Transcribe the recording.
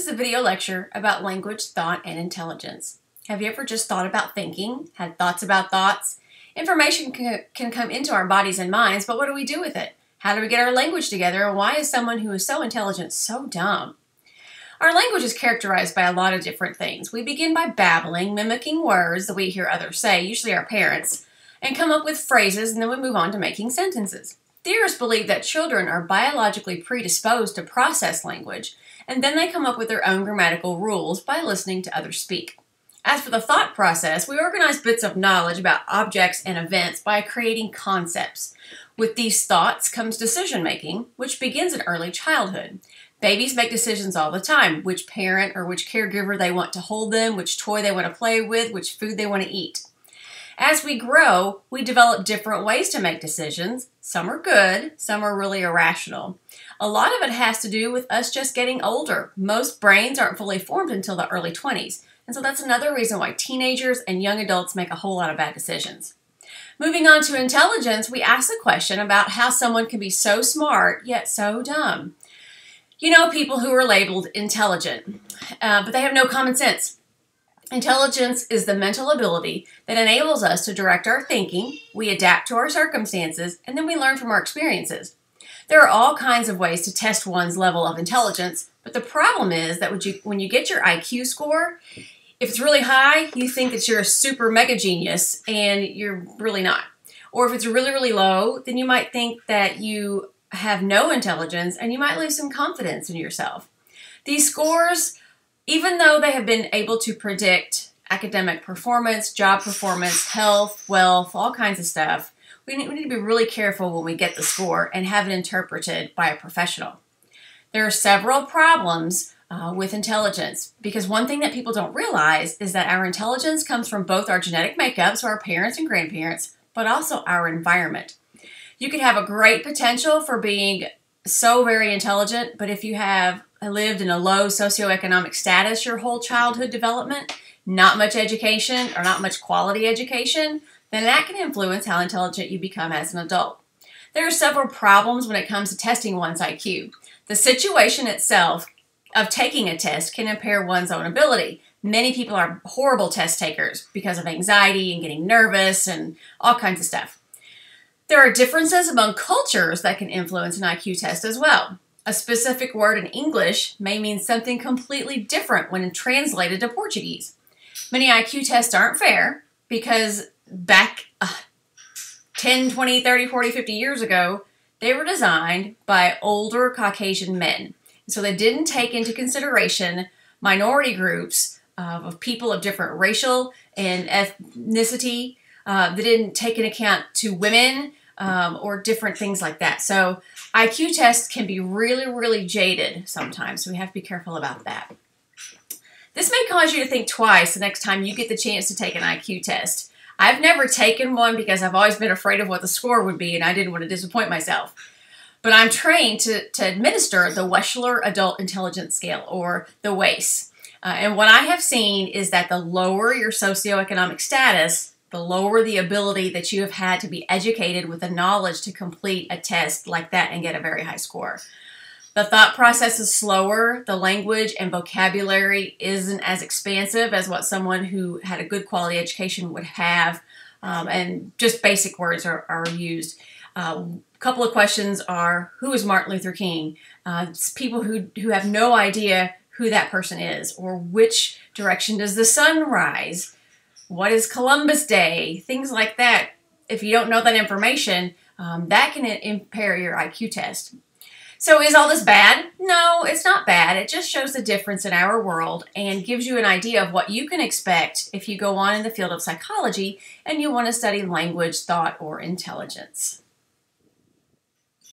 is a video lecture about language, thought, and intelligence. Have you ever just thought about thinking, had thoughts about thoughts? Information can come into our bodies and minds, but what do we do with it? How do we get our language together, and why is someone who is so intelligent so dumb? Our language is characterized by a lot of different things. We begin by babbling, mimicking words that we hear others say, usually our parents, and come up with phrases, and then we move on to making sentences. Theorists believe that children are biologically predisposed to process language, and then they come up with their own grammatical rules by listening to others speak. As for the thought process, we organize bits of knowledge about objects and events by creating concepts. With these thoughts comes decision-making, which begins in early childhood. Babies make decisions all the time, which parent or which caregiver they want to hold them, which toy they want to play with, which food they want to eat. As we grow, we develop different ways to make decisions. Some are good, some are really irrational. A lot of it has to do with us just getting older. Most brains aren't fully formed until the early 20s, and so that's another reason why teenagers and young adults make a whole lot of bad decisions. Moving on to intelligence, we ask the question about how someone can be so smart yet so dumb. You know, people who are labeled intelligent, but they have no common sense. Intelligence is the mental ability that enables us to direct our thinking, we adapt to our circumstances, and then we learn from our experiences. There are all kinds of ways to test one's level of intelligence, but the problem is that when you get your IQ score, if it's really high, you think that you're a super mega genius, and you're really not. Or if it's really, really low, then you might think that you have no intelligence, and you might lose some confidence in yourself. These scores, even though they have been able to predict academic performance, job performance, health, wealth, all kinds of stuff, we need to be really careful when we get the score and have it interpreted by a professional. There are several problems with intelligence, because one thing that people don't realize is that our intelligence comes from both our genetic makeup, so our parents and grandparents, but also our environment. You could have a great potential for being so very intelligent, but if you have lived in a low socioeconomic status your whole childhood development, not much education or not much quality education, then that can influence how intelligent you become as an adult. There are several problems when it comes to testing one's IQ. The situation itself of taking a test can impair one's own ability. Many people are horrible test takers because of anxiety and getting nervous and all kinds of stuff. There are differences among cultures that can influence an IQ test as well. A specific word in English may mean something completely different when translated to Portuguese. Many IQ tests aren't fair because back 10, 20, 30, 40, 50 years ago, they were designed by older Caucasian men. So they didn't take into consideration minority groups of people of different racial and ethnicity. They didn't take into account to women or different things like that. So IQ tests can be really, really jaded sometimes, so we have to be careful about that. This may cause you to think twice the next time you get the chance to take an IQ test. I've never taken one because I've always been afraid of what the score would be, and I didn't want to disappoint myself. But I'm trained to administer the Wechsler Adult Intelligence Scale, or the WAIS. And what I have seen is that the lower your socioeconomic status, the lower the ability that you have had to be educated with the knowledge to complete a test like that and get a very high score. The thought process is slower, the language and vocabulary isn't as expansive as what someone who had a good quality education would have, and just basic words are used. A couple of questions are, who is Martin Luther King? People who have no idea who that person is, or which direction does the sun rise? What is Columbus Day? Things like that. If you don't know that information, that can impair your IQ test. So is all this bad? No, it's not bad. It just shows the difference in our world and gives you an idea of what you can expect if you go on in the field of psychology and you want to study language, thought, or intelligence.